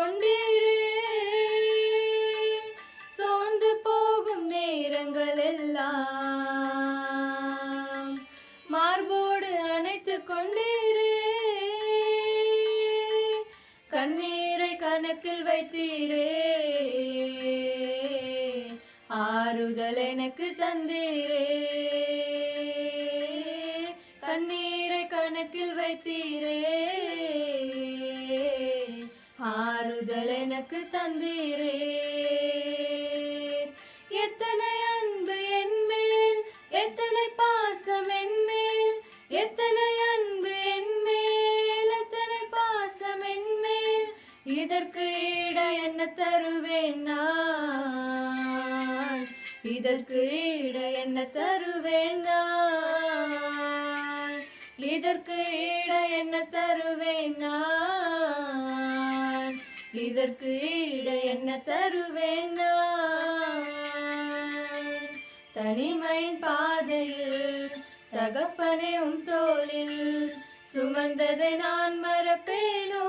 கொண்டீரே. சோர்ந்து போகும் நேரங்கள் எல்லாம் மார்போடு அணைத்து கொண்டீரே. கண்ணீரை கணக்கில் வைத்தீரே. ஆறுதல் எனக்கு தந்தீரே. கண்ணீரை கணக்கில் வைத்தீரே. ஆறுதல் எனக்கு தந்தீரே. எத்தனை அன்பு என்மேல், எத்தனை பாசம் என்மேல், எத்தனை அன்பு என்மேல், எத்தனை பாசம் என்மேல். இதற்கு ஈட என்ன தருவேன் நான்? இதற்கு ஈட என்ன தருவேன் நான்? இதற்கு ஈட என்ன தருவேன் நான்? இதற்கு ஈட என்ன தருவேன் நான்? தனிமையின் பாதையில் தகப்பனே உம் தோளில் சுமந்ததை நான் மறப்பேனோ?